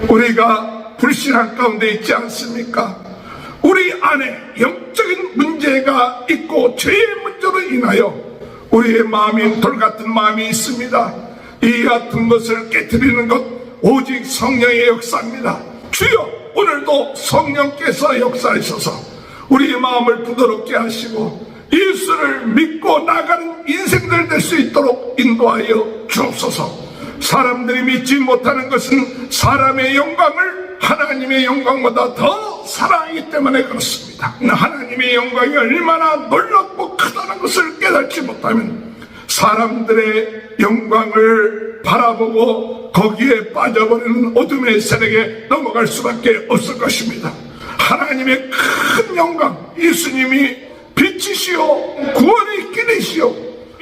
우리가 불신앙 가운데 있지 않습니까? 우리 안에 영적인 문제가 있고 죄의 문제로 인하여 우리의 마음이 돌같은 마음이 있습니다. 이 같은 것을 깨트리는 것 오직 성령의 역사입니다. 주여, 오늘도 성령께서 역사하셔서 우리의 마음을 부드럽게 하시고 예수를 믿고 나가는 인생들 될 수 있도록 인도하여 주옵소서. 사람들이 믿지 못하는 것은 사람의 영광을 하나님의 영광보다 더 사랑하기 때문에 그렇습니다. 하나님의 영광이 얼마나 놀랍고 크다는 것을 깨닫지 못하면 사람들의 영광을 바라보고 거기에 빠져버리는 어둠의 세력에 넘어갈 수밖에 없을 것입니다. 하나님의 큰 영광, 예수님이 빛이시오 구원의 길이시오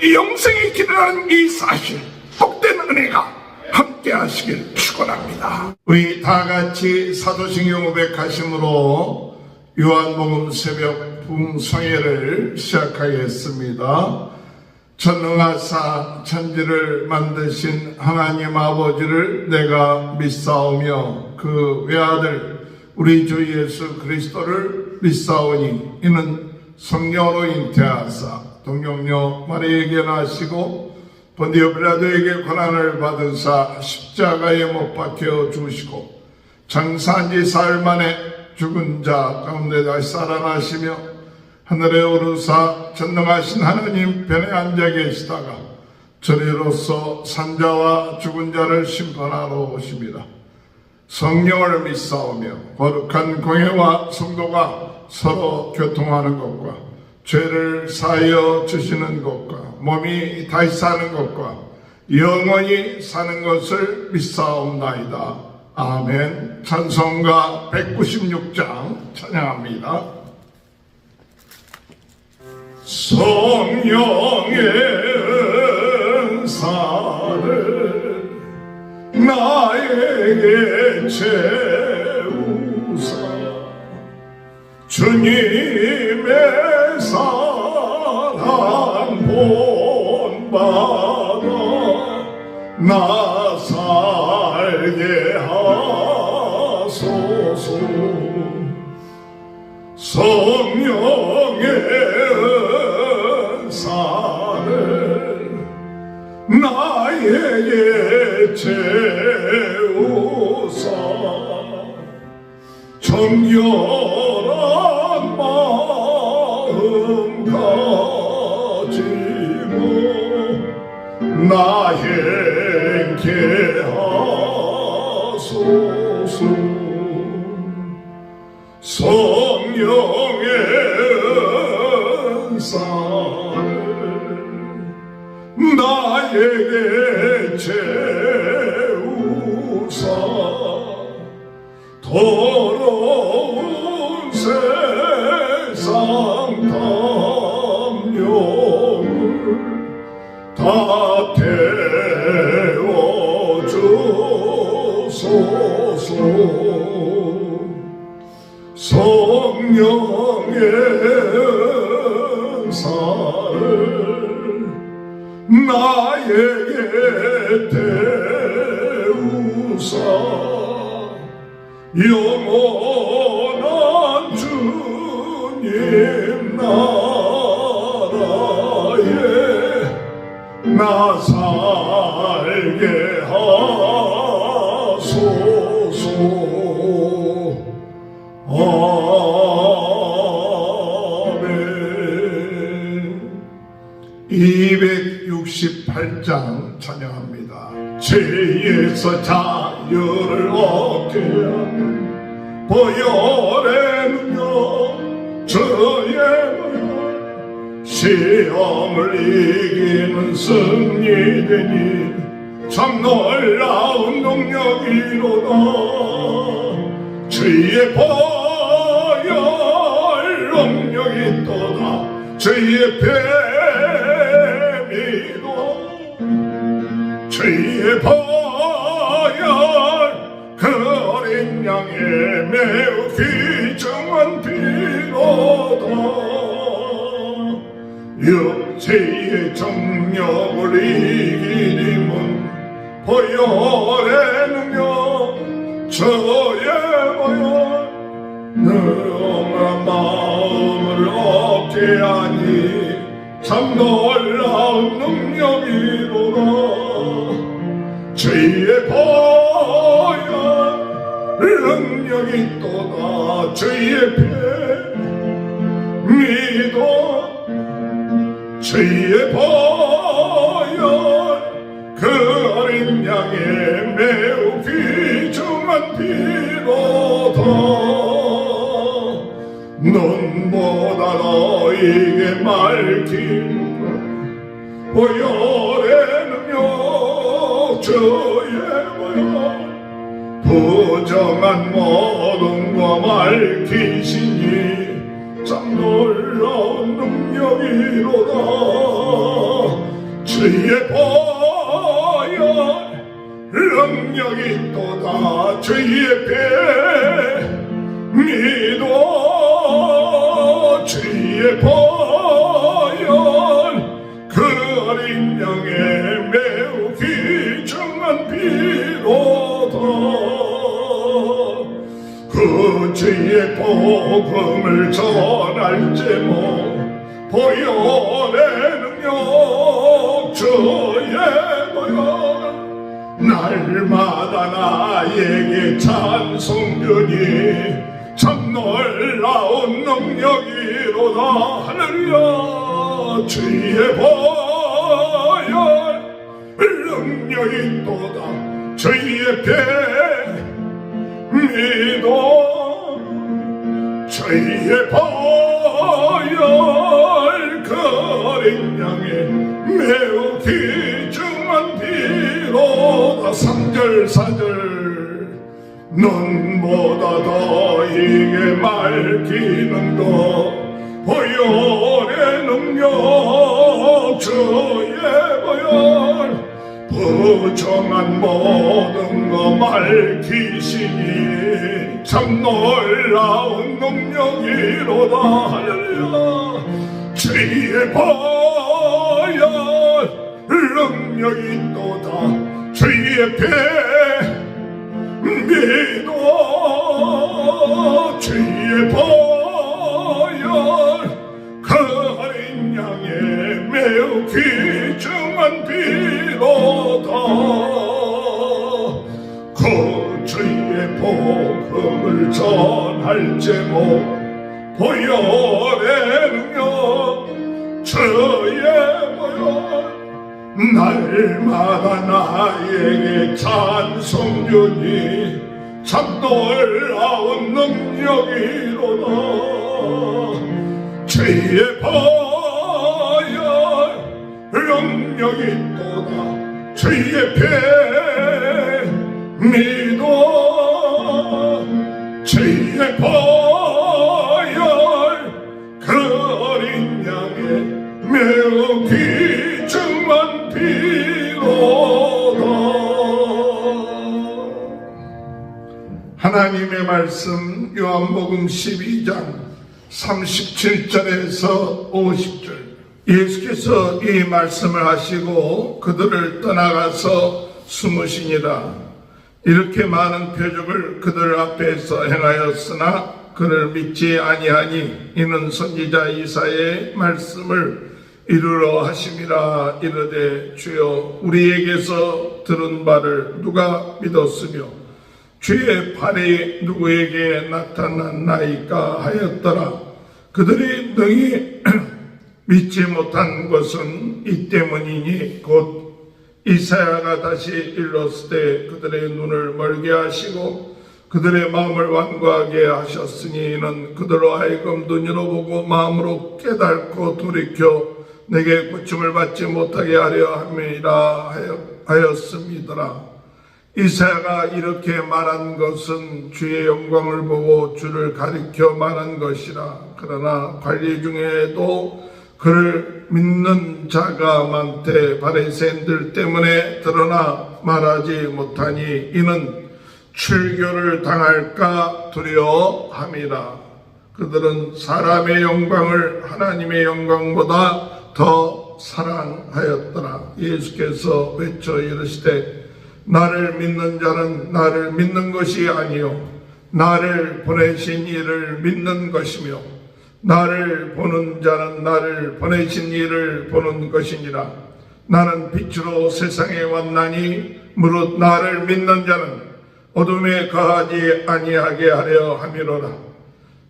이 영생의 길이라는 이 사실, 복된 은혜가 함께 하시길 축원합니다. 우리 다 같이 사도신경 500가심으로 요한복음 새벽 부흥성회를 시작하겠습니다. 전능하사 천지를 만드신 하나님 아버지를 내가 믿사오며 그 외아들 우리 주 예수 그리스도를 믿사오니 이는 성령으로 잉태하사 동정녀 마리에게 나시고 본디오 빌라도에게 고난을 받으사 십자가에 못 박혀 죽으시고 장사한 지 사흘 만에 죽은 자 가운데 다시 살아나시며 하늘에 오르사 전능하신 하나님 편에 앉아 계시다가 저리로서 산자와 죽은 자를 심판하러 오십니다. 성령을 믿사오며 거룩한 공회와 성도가 서로 교통하는 것과 죄를 사하여 주시는 것과 몸이 다시 사는 것과 영원히 사는 것을 믿사옵나이다. 아멘. 찬송가 196장 찬양합니다. 성령의 은사를 나에게 채우사 주님의 사랑 본받아 나 살게 하소서. 성령의 은사를 나에게 채우사 정결한 마음 가지고 나 행케 하소서. 성령의 은사를 나에게 채우사 더러운 세상 담력을 다 태워주소서. 성령의 은사를 나에게 태우사 영원한 주님 나라에 나 살게 하소서. 아멘. 268장 찬양합니다. 죄에서 자유를 얻게 하는 보혈의 능력 주의 능력 시험을 이기는 승리되니 참 놀라운 능력이로다. 주의 보혈 능력이 또다. 주의 뱀이도 주의 보혈 그 어린 양의 매우 귀중한 피로다. 육체의 정욕을 이기림은 보혈의 능력 저의 모여 너무나 마음을 얻게 하니 참 놀라운 능력이로다. 저희의 보혈 능력이 또다. 저희의 배 믿어 저희의 보혈 그 어린 양의 매우 귀중한 피로다. 눈보다 너에게 맑힌 보혈의 능력 저의 보혈 부정한 모든 거 맑히시니 참 놀라운 능력이로다. 저의 보혈 능력이 또다. 저의 배 믿어 저의 보혈 그 어린 양의 매우 귀중한 피로다. 그 주의 복음을 전할 제목 보혈의 능력 저의 보혈 날마다 나에게 찬송주니 참 놀라운 능력이로다. 할렐루야. 주의 보혈 능력이 또다. 저희의 배 믿어 저희의 보혈 그 어린 양의 매우 귀중한 피로다. 3절 4절 눈보다 더 이게 맑히는 것 보혈의 능력 저의 보혈 부정한 모든 거 맑히시니 참 놀라운 능력이로다. 할렐루야. 저희의 보혈 능력이 또다. 저희의 배 믿어 주의 보혈 그 어린 양의 매우 귀중한 피로다. 그 주의 복음을 전할 제목 보혈의 능력 저의 보혈 날마다 나에게 찬송주니 참 놀라운 능력이로다. 저의 보혈 능력이 또다. 저의 배 믿어 저의 보혈 그 어린 양의 매우 귀중한 피로다. 하나님의 말씀 요한복음 12장 37절에서 50절. 예수께서 이 말씀을 하시고 그들을 떠나가서 숨으시니라. 이렇게 많은 표적을 그들 앞에서 행하였으나 그를 믿지 아니하니 이는 선지자 이사야의 말씀을 이루러 하심이라. 이르되 주여 우리에게서 들은 바를 누가 믿었으며 주의 팔이 누구에게 나타났나이까 하였더라. 그들이 능히 믿지 못한 것은 이 때문이니 곧 이사야가 다시 일렀을 때 그들의 눈을 멀게 하시고 그들의 마음을 완고하게 하셨으니 이는 그들로 하여금 눈으로 보고 마음으로 깨닫고 돌이켜 내게 고침을 받지 못하게 하려 함이라 하였습니다라. 이사야가 이렇게 말한 것은 주의 영광을 보고 주를 가리켜 말한 것이라. 그러나 관리 중에도 그를 믿는 자가 많되 바리새인들 때문에 드러나 말하지 못하니 이는 출교를 당할까 두려워함이라. 그들은 사람의 영광을 하나님의 영광보다 더 사랑하였더라. 예수께서 외쳐 이르시되 나를 믿는 자는 나를 믿는 것이 아니요 나를 보내신 이를 믿는 것이며 나를 보는 자는 나를 보내신 이를 보는 것이니라. 나는 빛으로 세상에 왔나니 무릇 나를 믿는 자는 어둠에 거하지 아니하게 하려 함이로라.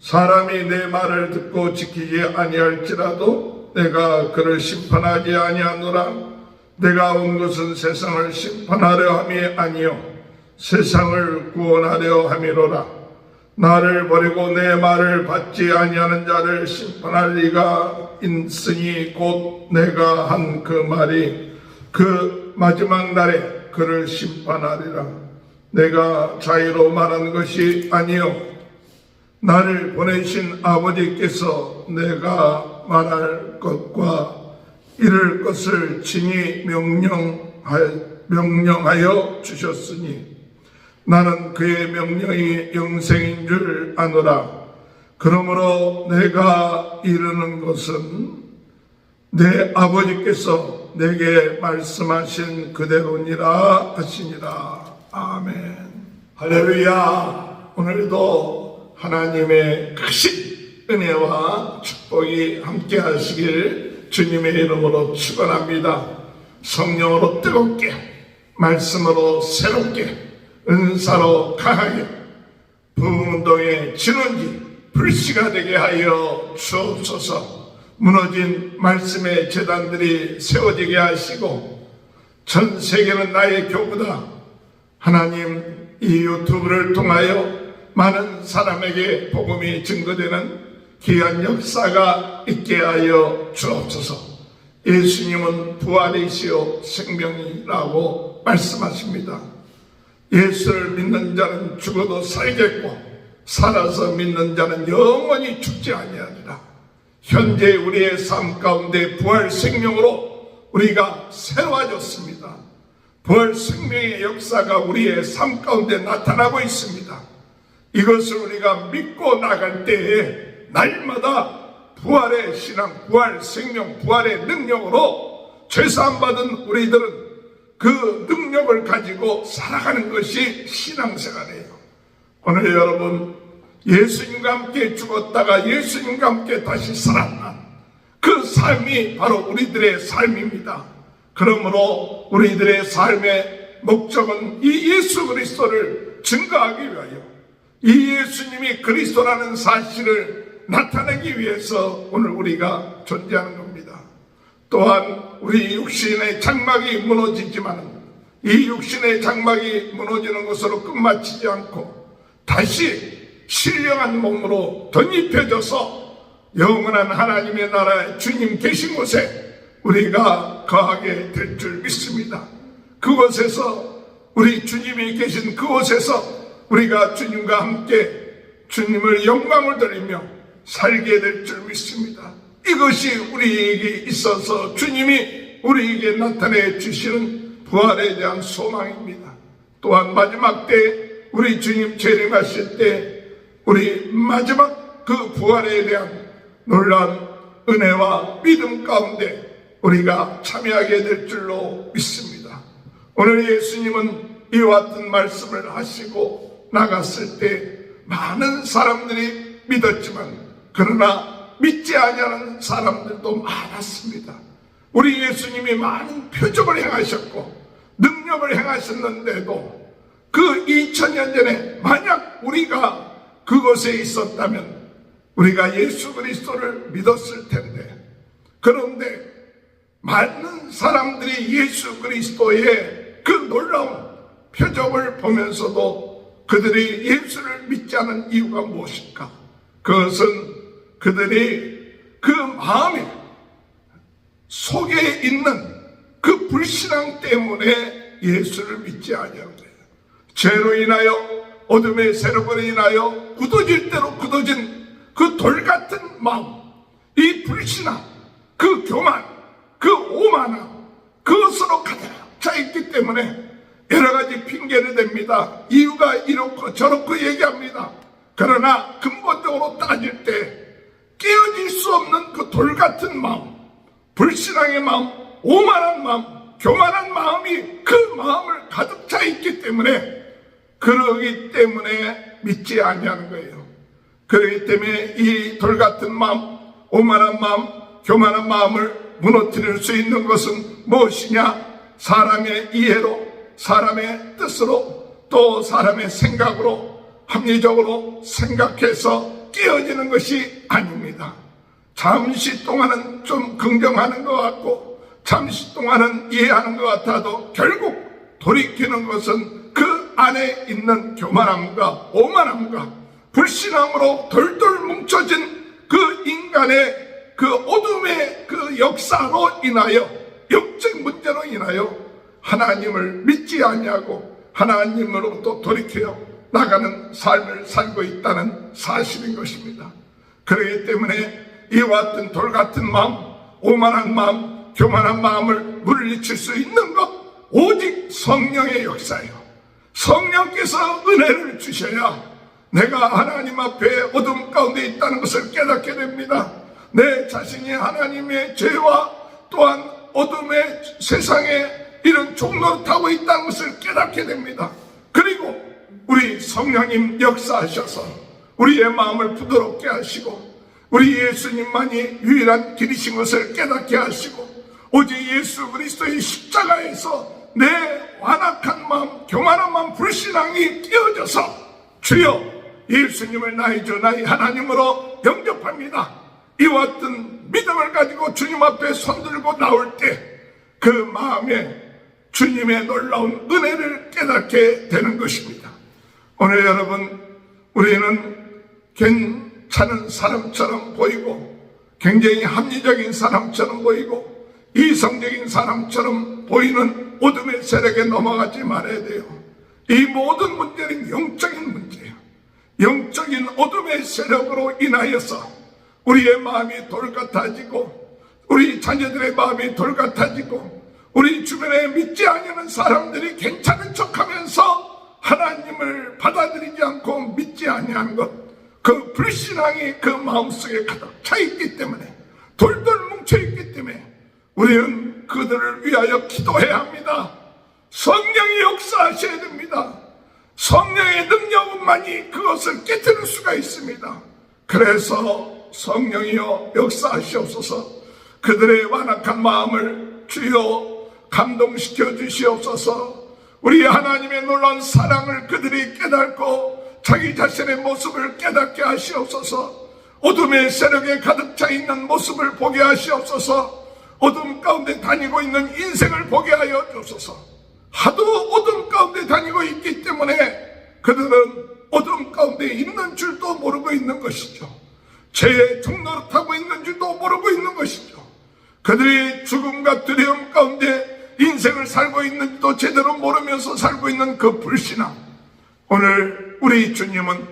사람이 내 말을 듣고 지키지 아니할지라도 내가 그를 심판하지 아니하노라. 내가 온 것은 세상을 심판하려 함이 아니요 세상을 구원하려 함이로라. 나를 버리고 내 말을 받지 아니하는 자를 심판할 리가 있으니 곧 내가 한 그 말이 그 마지막 날에 그를 심판하리라. 내가 자의로 말한 것이 아니요 나를 보내신 아버지께서 내가 말할 것과 이를 것을 친히 명령하여 주셨으니 나는 그의 명령이 영생인 줄 아노라. 그러므로 내가 이르는 것은 내 아버지께서 내게 말씀하신 그대로니라 하시니라. 아멘. 할렐루야. 오늘도 하나님의 크신 은혜와 축복이 함께 하시길 주님의 이름으로 축원합니다. 성령으로 뜨겁게, 말씀으로 새롭게, 은사로 강하게 부흥운동의 진원지 불씨가 되게 하여 주옵소서. 무너진 말씀의 제단들이 세워지게 하시고 전 세계는 나의 교구다. 하나님, 이 유튜브를 통하여 많은 사람에게 복음이 증거되는 귀한 역사가 있게 하여 주옵소서. 예수님은 부활이시요 생명이라고 말씀하십니다. 예수를 믿는 자는 죽어도 살겠고 살아서 믿는 자는 영원히 죽지 아니하리라. 현재 우리의 삶 가운데 부활 생명으로 우리가 새로워졌습니다. 부활 생명의 역사가 우리의 삶 가운데 나타나고 있습니다. 이것을 우리가 믿고 나갈 때에 날마다 부활의 신앙, 부활 생명, 부활의 능력으로 죄사함 받은 우리들은 그 능력을 가지고 살아가는 것이 신앙생활이에요. 오늘 여러분, 예수님과 함께 죽었다가 예수님과 함께 다시 살아난 그 삶이 바로 우리들의 삶입니다. 그러므로 우리들의 삶의 목적은 이 예수 그리스도를 증거하기 위하여 이 예수님이 그리스도라는 사실을 나타내기 위해서 오늘 우리가 존재하는 겁니다. 또한 우리 육신의 장막이 무너지지만 이 육신의 장막이 무너지는 것으로 끝마치지 않고 다시 신령한 몸으로 덧입혀져서 영원한 하나님의 나라에 주님 계신 곳에 우리가 거하게 될 줄 믿습니다. 그곳에서 우리 주님이 계신 그곳에서 우리가 주님과 함께 주님을 영광을 돌리며 살게 될 줄 믿습니다. 이것이 우리에게 있어서 주님이 우리에게 나타내 주시는 부활에 대한 소망입니다. 또한 마지막 때 우리 주님 재림하실 때 우리 마지막 그 부활에 대한 놀라운 은혜와 믿음 가운데 우리가 참여하게 될 줄로 믿습니다. 오늘 예수님은 이와 같은 말씀을 하시고 나갔을 때 많은 사람들이 믿었지만 그러나 믿지 아니하는 사람들도 많았습니다. 우리 예수님이 많은 표적을 행하셨고 능력을 행하셨는데도 그 2000년 전에 만약 우리가 그곳에 있었다면 우리가 예수 그리스도를 믿었을 텐데, 그런데 많은 사람들이 예수 그리스도의 그 놀라운 표적을 보면서도 그들이 예수를 믿지 않은 이유가 무엇일까? 그것은 그들이 그 마음에 속에 있는 그 불신앙 때문에 예수를 믿지 아니하는 거예요. 죄로 인하여 어둠의 세력으로 인하여 굳어질 대로 굳어진 그 돌 같은 마음, 이 불신앙, 그 교만, 그 오만함, 그것으로 가득 차 있기 때문에 여러 가지 핑계를 댑니다. 이유가 이렇고 저렇고 얘기합니다. 그러나 근본적으로 따질 때 깨어질 수 없는 그 돌 같은 마음, 불신앙의 마음, 오만한 마음, 교만한 마음이 그 마음을 가득 차 있기 때문에, 그러기 때문에 믿지 아니하는 거예요. 그렇기 때문에 이 돌같은 마음, 오만한 마음, 교만한 마음을 무너뜨릴 수 있는 것은 무엇이냐? 사람의 이해로, 사람의 뜻으로, 또 사람의 생각으로, 합리적으로 생각해서 깨어지는 것이 아닙니다. 잠시 동안은 좀 긍정하는 것 같고, 잠시 동안은 이해하는 것 같아도 결국 돌이키는 것은 그 안에 있는 교만함과 오만함과 불신앙으로 돌돌 뭉쳐진 그 인간의 그 어둠의 그 역사로 인하여, 영적 문제로 인하여 하나님을 믿지 아니하고 하나님으로부터 돌이켜 나가는 삶을 살고 있다는 사실인 것입니다. 그렇기 때문에 이와 같은 돌같은 마음, 오만한 마음, 교만한 마음을 물리칠 수 있는 것 오직 성령의 역사예요. 성령께서 은혜를 주셔야 내가 하나님 앞에 어둠 가운데 있다는 것을 깨닫게 됩니다. 내 자신이 하나님의 죄와 또한 어둠의 세상에 이런 종로를 타고 있다는 것을 깨닫게 됩니다. 그리고 우리 성령님 역사하셔서 우리의 마음을 부드럽게 하시고, 우리 예수님만이 유일한 길이신 것을 깨닫게 하시고, 오직 예수 그리스도의 십자가에서 내 완악한 마음, 교만한 마음, 불신앙이 깨어져서 주여 예수님을 나의 주 나의 하나님으로 영접합니다, 이와 같은 믿음을 가지고 주님 앞에 손들고 나올 때 그 마음에 주님의 놀라운 은혜를 깨닫게 되는 것입니다. 오늘 여러분, 우리는 괜찮은 사람처럼 보이고, 굉장히 합리적인 사람처럼 보이고, 이성적인 사람처럼 보이는 어둠의 세력에 넘어가지 말아야 돼요. 이 모든 문제는 영적인 문제예요. 영적인 어둠의 세력으로 인하여서 우리의 마음이 돌같아지고, 우리 자녀들의 마음이 돌같아지고, 우리 주변에 믿지 않는 사람들이 괜찮은 척하면서 하나님을 받아들이지 않고 믿지 아니하는 것, 그 불신앙이 그 마음속에 가득 차 있기 때문에, 돌돌 뭉쳐 있기 때문에 우리는 그들을 위하여 기도해야 합니다. 성령이 역사하셔야 됩니다. 성령의 능력만이 그것을 깨뜨릴 수가 있습니다. 그래서 성령이여 역사하시옵소서. 그들의 완악한 마음을 주여 감동시켜 주시옵소서. 우리 하나님의 놀라운 사랑을 그들이 깨닫고 자기 자신의 모습을 깨닫게 하시옵소서. 어둠의 세력에 가득 차 있는 모습을 보게 하시옵소서. 어둠 가운데 다니고 있는 인생을 보게 하여 주소서. 하도 어둠 가운데 다니고 있기 때문에 그들은 어둠 가운데 있는 줄도 모르고 있는 것이죠. 죄의 종로를 타고 있는 줄도 모르고 있는 것이죠. 그들이 죽음과 두려움 가운데 인생을 살고 있는지도 제대로 모르면서 살고 있는 그 불신앙, 오늘 우리 주님은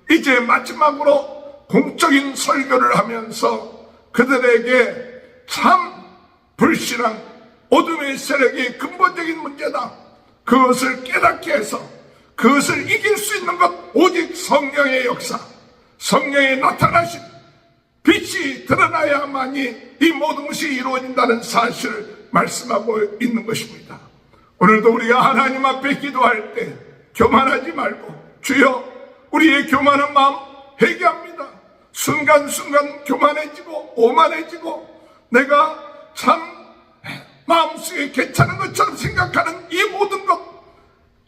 이제 마지막으로 공적인 설교를 하면서 그들에게 참 불신앙, 어둠의 세력이 근본적인 문제다, 그것을 깨닫게 해서 그것을 이길 수 있는 것 오직 성령의 역사, 성령의 나타나신 빛이 드러나야만이 이 모든 것이 이루어진다는 사실을 말씀하고 있는 것입니다. 오늘도 우리가 하나님 앞에 기도할 때 교만하지 말고, 주여 우리의 교만한 마음 회개합니다. 순간순간 교만해지고 오만해지고 내가 참 마음속에 괜찮은 것처럼 생각하는 이 모든 것,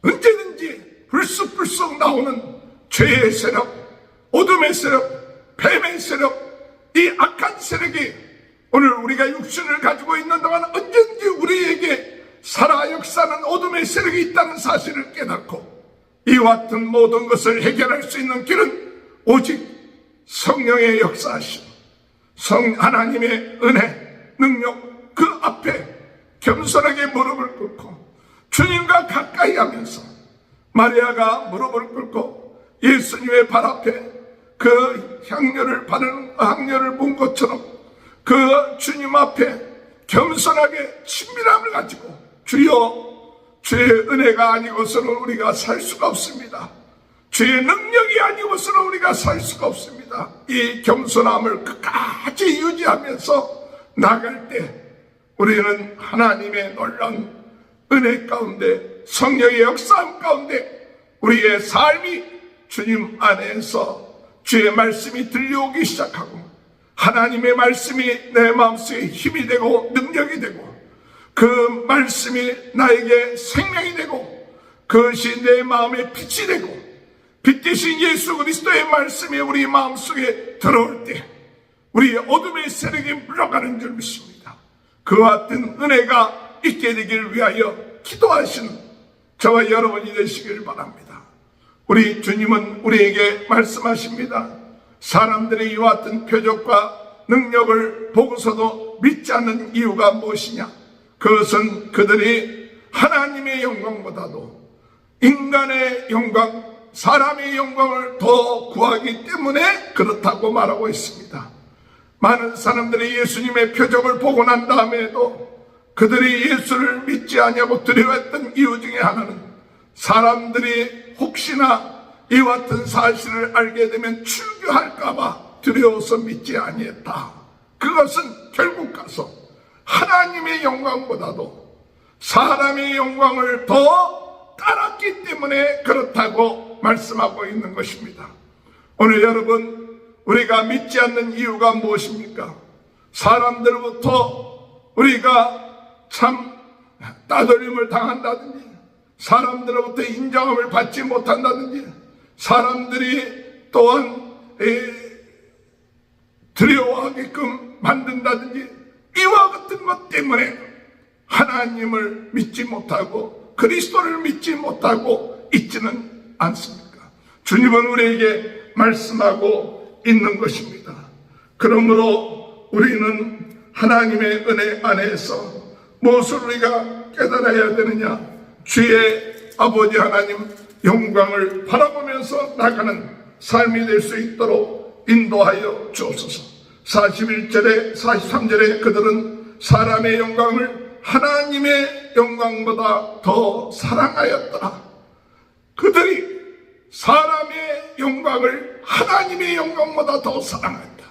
언제든지 불쑥불쑥 나오는 죄의 세력, 어둠의 세력, 뱀의 세력, 이 악한 세력이 오늘 우리가 육신을 가지고 있는 동안 언제든지 우리에게 살아 역사는 어둠의 세력이 있다는 사실을 깨닫고, 이와 같은 모든 것을 해결할 수 있는 길은 오직 성령의 역사하심, 하나님의 은혜, 능력, 그 앞에 겸손하게 무릎을 꿇고 주님과 가까이 하면서, 마리아가 무릎을 꿇고 예수님의 발 앞에 그 향료를 문 것처럼 그 주님 앞에 겸손하게 친밀함을 가지고, 주여 주의 은혜가 아니고서는 우리가 살 수가 없습니다. 주의 능력이 아니고서는 우리가 살 수가 없습니다. 이 겸손함을 끝까지 유지하면서 나갈 때 우리는 하나님의 놀라운 은혜 가운데, 성령의 역사함 가운데 우리의 삶이 주님 안에서 주의 말씀이 들려오기 시작하고, 하나님의 말씀이 내 마음속에 힘이 되고 능력이 되고, 그 말씀이 나에게 생명이 되고, 그것이 내 마음에 빛이 되고, 빛 대신 예수 그리스도의 말씀이 우리 마음속에 들어올 때 우리의 어둠의 세력이 물러가는 줄 믿습니다. 그와 같은 은혜가 있게 되기를 위하여 기도하시는 저와 여러분이 되시길 바랍니다. 우리 주님은 우리에게 말씀하십니다. 사람들의 이와 같은 표적과 능력을 보고서도 믿지 않는 이유가 무엇이냐? 그것은 그들이 하나님의 영광보다도 인간의 영광, 사람의 영광을 더 구하기 때문에 그렇다고 말하고 있습니다. 많은 사람들이 예수님의 표적을 보고 난 다음에도 그들이 예수를 믿지 아니하고 두려워했던 이유 중에 하나는 사람들이 혹시나 이와 같은 사실을 알게 되면 출교할까봐 두려워서 믿지 아니했다. 그것은 결국 가서 하나님의 영광보다도 사람의 영광을 더 따랐기 때문에 그렇다고 말씀하고 있는 것입니다. 오늘 여러분, 우리가 믿지 않는 이유가 무엇입니까? 사람들로부터 우리가 참 따돌림을 당한다든지, 사람들로부터 인정함을 받지 못한다든지, 사람들이 또한 두려워하게끔 만든다든지, 이와 같은 것 때문에 하나님을 믿지 못하고 그리스도를 믿지 못하고 있지는 않습니까? 주님은 우리에게 말씀하고 있는 것입니다. 그러므로 우리는 하나님의 은혜 안에서 무엇을 우리가 깨달아야 되느냐? 주의 아버지 하나님 영광을 바라보면서 나가는 삶이 될 수 있도록 인도하여 주옵소서. 41절에 43절에 그들은 사람의 영광을 하나님의 영광보다 더 사랑하였더라. 그들이 사람의 영광을 하나님의 영광보다 더 사랑한다.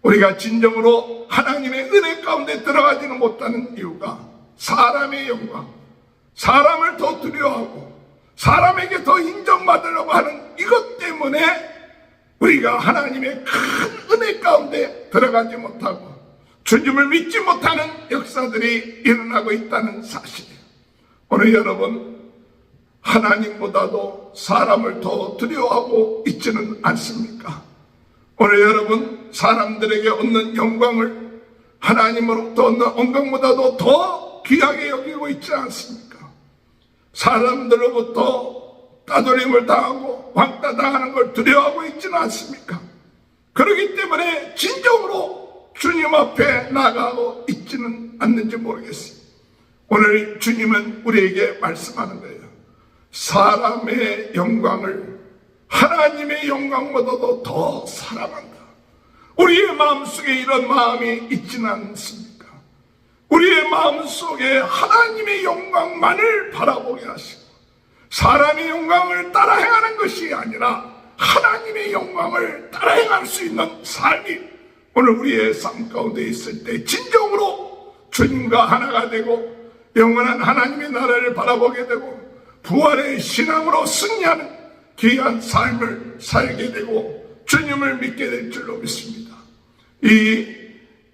우리가 진정으로 하나님의 은혜 가운데 들어가지는 못하는 이유가 사람의 영광, 사람을 더 두려워하고 사람에게 더 인정받으려고 하는 이것 때문에 우리가 하나님의 큰 은혜 가운데 들어가지 못하고 주님을 믿지 못하는 역사들이 일어나고 있다는 사실이에요. 오늘 여러분, 하나님보다도 사람을 더 두려워하고 있지는 않습니까? 오늘 여러분, 사람들에게 얻는 영광을 하나님으로부터 얻는 영광보다도 더 귀하게 여기고 있지 않습니까? 사람들로부터 따돌림을 당하고 왕따 당하는 걸 두려워하고 있지는 않습니까? 그렇기 때문에 진정으로 주님 앞에 나가고 있지는 않는지 모르겠어요. 오늘 주님은 우리에게 말씀하는 거예요. 사람의 영광을 하나님의 영광보다도 더 사랑한다. 우리의 마음속에 이런 마음이 있지는 않습니까? 우리의 마음속에 하나님의 영광만을 바라보게 하시고 사람의 영광을 따라 행하는 것이 아니라 하나님의 영광을 따라 행할 수 있는 삶이 오늘 우리의 삶 가운데 있을 때 진정으로 주님과 하나가 되고 영원한 하나님의 나라를 바라보게 되고 부활의 신앙으로 승리하는 귀한 삶을 살게 되고 주님을 믿게 될 줄로 믿습니다. 이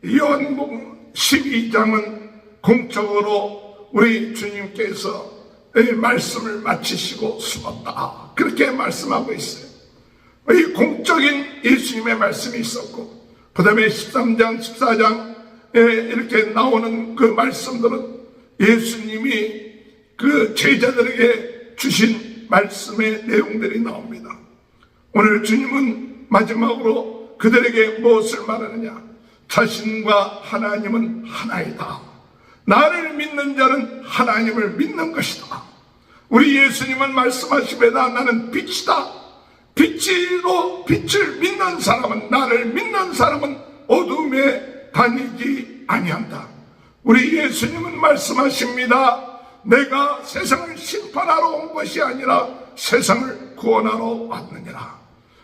요한복음 12장은 공적으로 우리 주님께서 말씀을 마치시고 숨었다, 그렇게 말씀하고 있어요. 이 공적인 예수님의 말씀이 있었고, 그 다음에 13장 14장에 이렇게 나오는 그 말씀들은 예수님이 그 제자들에게 주신 말씀의 내용들이 나옵니다. 오늘 주님은 마지막으로 그들에게 무엇을 말하느냐? 자신과 하나님은 하나이다. 나를 믿는 자는 하나님을 믿는 것이다. 우리 예수님은 말씀하시면서 나는 빛이다. 빛으로 빛을 믿는 사람은, 나를 믿는 사람은 어둠에 다니지 아니한다. 우리 예수님은 말씀하십니다. 내가 세상을 심판하러 온 것이 아니라 세상을 구원하러 왔느니라.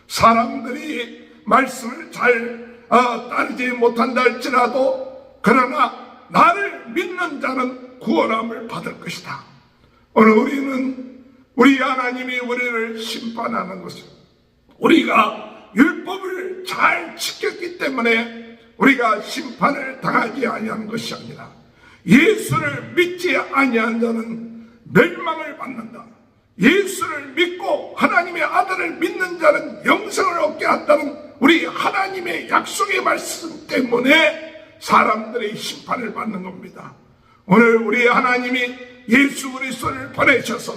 사람들이 말씀을 잘 따르지 못한다 할지라도, 그러나 나를 믿는 자는 구원함을 받을 것이다. 오늘 우리는 우리 하나님이 우리를 심판하는 것은 우리가 율법을 잘 지켰기 때문에 우리가 심판을 당하지 아니하는 것이 아니라 예수를 믿지 아니한 자는 멸망을 받는다. 예수를 믿고 하나님의 아들을 믿는 자는 영생을 얻게 한다는 우리 하나님의 약속의 말씀 때문에 사람들의 심판을 받는 겁니다. 오늘 우리 하나님이 예수 그리스도를 보내셔서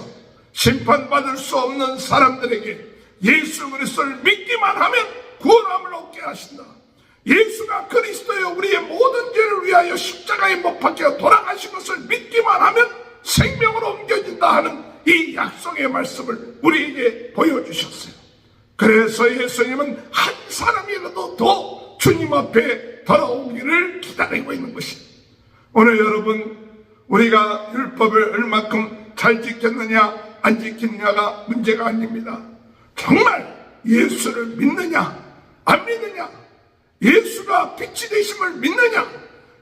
심판받을 수 없는 사람들에게 예수 그리스도를 믿기만 하면 구원함을 얻게 하신다. 예수가 그리스도여 우리의 모든 죄를 위하여 십자가에 못 박혀 돌아가신 것을 믿기만 하면 생명으로 옮겨진다 하는 이 약속의 말씀을 우리에게 보여주셨어요. 그래서 예수님은 한 사람이라도 더 주님 앞에 돌아오기를 기다리고 있는 것입니다. 오늘 여러분, 우리가 율법을 얼마큼 잘 지켰느냐 안 지켰느냐가 문제가 아닙니다. 정말 예수를 믿느냐 안 믿느냐, 예수가 빛이 되심을 믿느냐,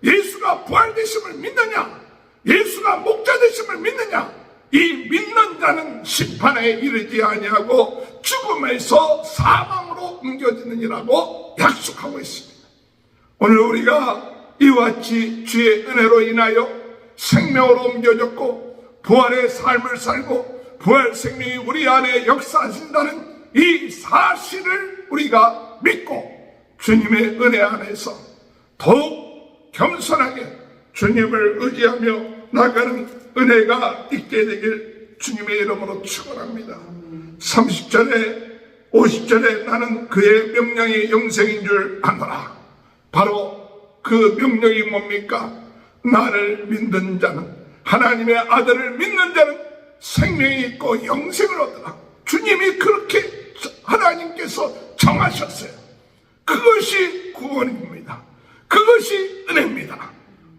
예수가 부활되심을 믿느냐, 예수가 목자 되심을 믿느냐, 이 믿는 자는 심판에 이르지 아니하고 죽음에서 사망으로 옮겨지느니라고 약속하고 있습니다. 오늘 우리가 이와 같이 주의 은혜로 인하여 생명으로 옮겨졌고 부활의 삶을 살고 부활 생명이 우리 안에 역사하신다는 이 사실을 우리가 믿고 주님의 은혜 안에서 더욱 겸손하게 주님을 의지하며 나가는 은혜가 있게 되길 주님의 이름으로 축원합니다. 30절에 50절에 나는 그의 명령이 영생인 줄 아노라. 바로 그 명령이 뭡니까? 나를 믿는 자는, 하나님의 아들을 믿는 자는 생명이 있고 영생을 얻으라. 주님이 그렇게 하나님께서 정하셨어요. 그것이 구원입니다. 그것이 은혜입니다.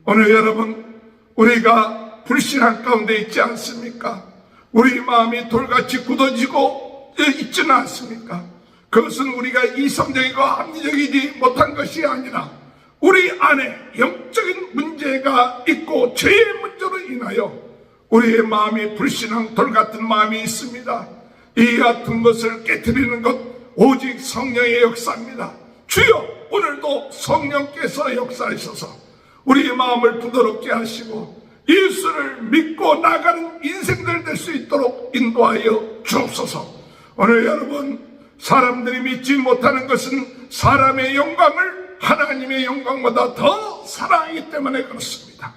오늘 여러분, 우리가 불신한 가운데 있지 않습니까? 우리 마음이 돌같이 굳어지고 있지는 않습니까? 그것은 우리가 이성적이고 합리적이지 못한 것이 아니라 우리 안에 영적인 문제가 있고 죄의 문제로 인하여 우리의 마음이 불신한 돌같은 마음이 있습니다. 이 같은 것을 깨트리는 것 오직 성령의 역사입니다. 주여, 오늘도 성령께서 역사하셔서 우리의 마음을 부드럽게 하시고 예수를 믿고 나가는 인생들 될 수 있도록 인도하여 주옵소서. 오늘 여러분, 사람들이 믿지 못하는 것은 사람의 영광을 하나님의 영광보다 더 사랑하기 때문에 그렇습니다.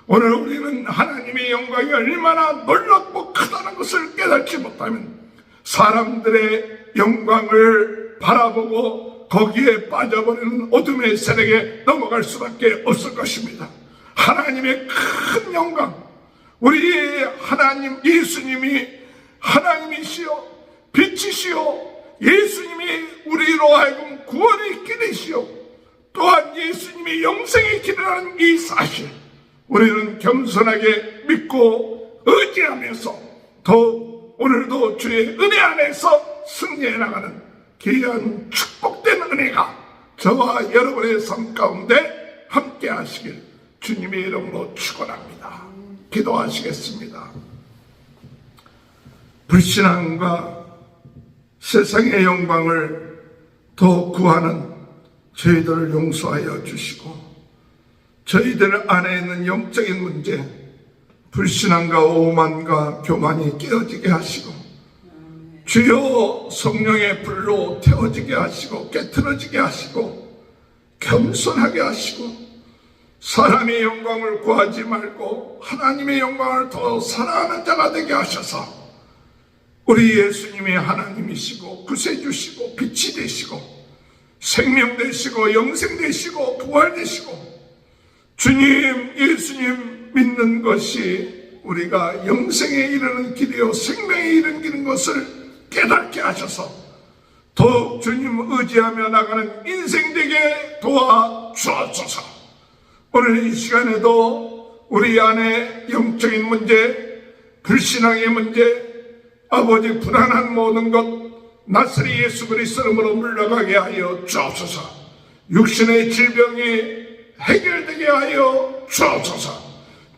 오늘 우리는 하나님의 영광이 얼마나 놀랍고 크다는 것을 깨닫지 못하면 사람들의 영광을 바라보고 거기에 빠져버리는 어둠의 세력에 넘어갈 수밖에 없을 것입니다. 하나님의 큰 영광, 우리 하나님 예수님이 하나님이시요 빛이시요 예수님이 우리로 하여금 구원의 길이시요 또한 예수님이 영생의 길이라는 이 사실, 우리는 겸손하게 믿고 의지하면서 더욱 오늘도 주의 은혜 안에서 승리해 나가는 귀한 축복된 은혜가 저와 여러분의 삶 가운데 함께 하시길 주님의 이름으로 축원합니다. 기도하시겠습니다. 불신앙과 세상의 영광을 더 구하는 저희들을 용서하여 주시고 저희들 안에 있는 영적인 문제, 불신앙과 오만과 교만이 깨어지게 하시고 주여 성령의 불로 태워지게 하시고 깨트려지게 하시고 겸손하게 하시고 사람의 영광을 구하지 말고 하나님의 영광을 더 사랑하는 자가 되게 하셔서 우리 예수님이 하나님이시고 구세주시고 빛이 되시고 생명 되시고 영생 되시고 부활 되시고 주님 예수님 믿는 것이 우리가 영생에 이르는 길이요 생명에 이르는 것을 깨닫게 하셔서 더욱 주님 의지하며 나가는 인생 되게 도와주옵소서. 오늘 이 시간에도 우리 안에 영적인 문제, 불신앙의 문제, 아버지 불안한 모든 것 나사렛 예수 그리스도 이름으로 물러가게 하여 주옵소서. 육신의 질병이 해결되게 하여 주옵소서.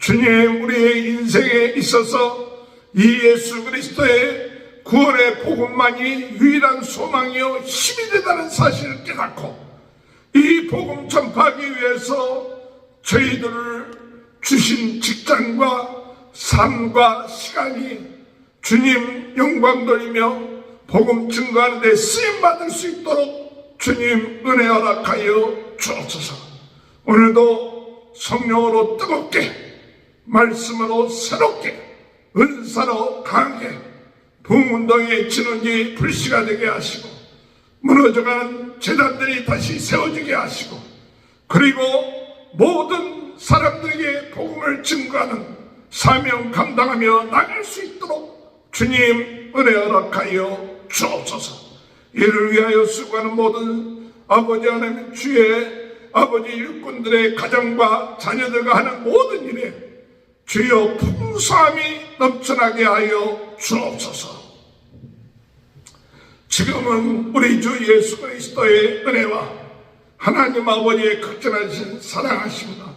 주님, 우리의 인생에 있어서 이 예수 그리스도의 구원의 복음만이 유일한 소망이요 힘이 되다는 사실을 깨닫고 이 복음 전파하기 위해서 저희들을 주신 직장과 삶과 시간이 주님 영광 돌리며 복음 증거하는 데 쓰임받을 수 있도록 주님 은혜 허락하여 주옵소서. 오늘도 성령으로 뜨겁게, 말씀으로 새롭게, 은사로 강하게 부흥운동의 진원이 불씨가 되게 하시고 무너져가는 재단들이 다시 세워지게 하시고 그리고 모든 사람들에게 복음을 증거하는 사명 감당하며 나갈 수 있도록 주님 은혜 허락하여 주옵소서. 이를 위하여 수고하는 모든 아버지 하나님 주의 아버지 일꾼들의 가정과 자녀들과 하는 모든 일에 주여 풍성함이 넘쳐나게 하여 주옵소서. 지금은 우리 주 예수 그리스도의 은혜와 하나님 아버지의 극진하신 사랑하심과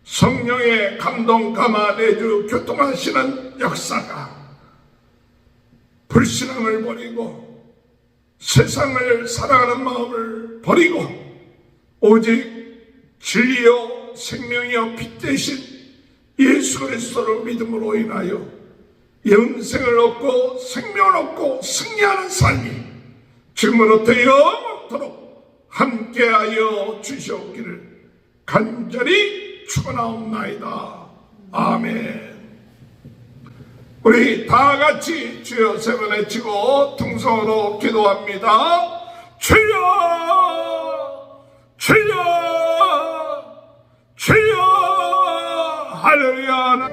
성령의 감동 감화 내주 교통하시는 역사가 불신앙을 버리고 세상을 사랑하는 마음을 버리고 오직 진리요 생명이요 빛 대신 예수 그리스도를 믿음으로 인하여 영생을 얻고 생명을 얻고 승리하는 삶이 지금으로부터 영원토록 함께하여 주시옵기를 간절히 축원하옵나이다. 아멘. 우리 다 같이 주여 세 번 외치고 통성으로 기도합니다. 주여, 주여, 주여, 할렐루야.